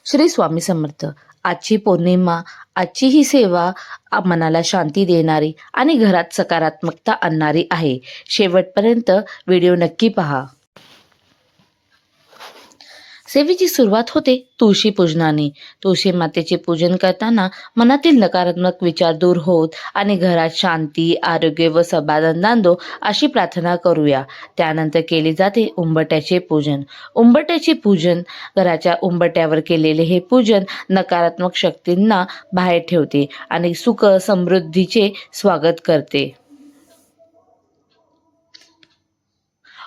श्री स्वामी समर्थ. आजची पौर्णिमा, आजची ही सेवा मनाला शांती देणारी आणि घरात सकारात्मकता आणणारी आहे. शेवटपर्यंत व्हिडिओ नक्की पहा. सेवेची सुरुवात होते तुळशी पूजनाने. तुळशी मातेचे पूजन करताना मनातील नकारात्मक विचार दूर होत आणि घरात शांती, आरोग्य व समाधान नांदो अशी प्रार्थना करूया. त्यानंतर केले जाते उंबरठ्याचे पूजन. उंबरठ्याचे पूजन, घराच्या उंबरठ्यावर केलेले हे पूजन नकारात्मक शक्तींना बाहेर ठेवते आणि सुख समृद्धीचे स्वागत करते.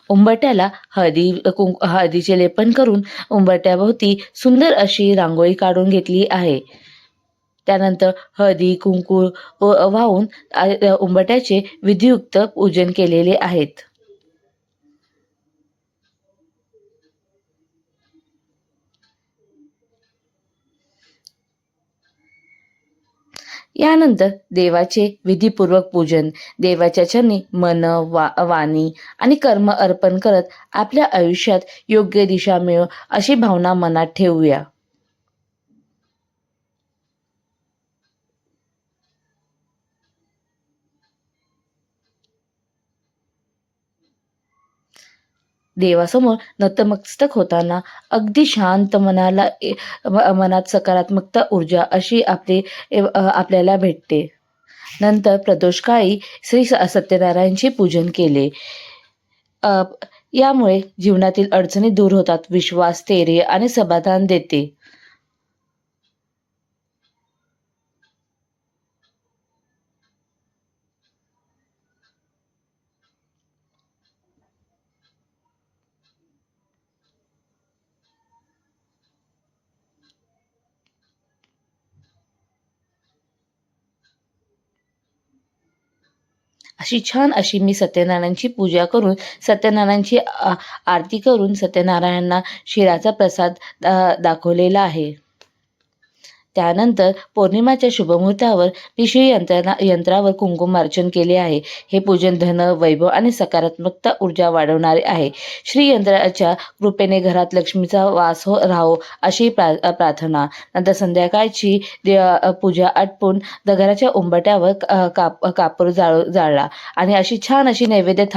उंबरठ्याला हळदीचे लेपन करून उंबरठ्याभोवती सुंदर अशी रांगोळी काढून घेतली आहे. त्यानंतर हळदी कुंकू वाहून उंबरठ्याचे विधियुक्त पूजन केलेले आहेत. यानंतर देवाचे विधीपूर्वक पूजन. देवाच्या चरणी मन, वाणी आणि कर्म अर्पण करत आपल्या आयुष्यात योग्य दिशा मिळो अशी भावना मनात ठेवूया. देवासमोर नतमस्तक होताना अगदी शांत मनात सकारात्मकता ऊर्जा अशी आपल्याला भेटते. नंतर प्रदोषकाळी श्री सत्यनारायणचे पूजन केले. यामुळे जीवनातील अडचणी दूर होतात, विश्वास, स्थैर्य आणि समाधान देते. अशी छान अशी मी सत्यनारायणची पूजा करून, सत्यनारायणची आरती करून सत्यनारायणांना शिराचा प्रसाद दाखवलेला आहे. त्यानंतर पौर्णिमाच्या शुभमुहूर्तावर मी श्री यंत्रावर कुंकुमार्चन केले आहे. हे पूजन धन, वैभव आणि सकारात्मकता ऊर्जा वाढवणारे आहे. श्री यंत्राच्या कृपेने घरात लक्ष्मीचा वास राहो अशी प्रार्थना. नंतर संध्याकाळची पूजा आटपून घराच्या उंबरठ्यावर कापूर जाळला आणि अशी छान अशी नैवेद्य थाली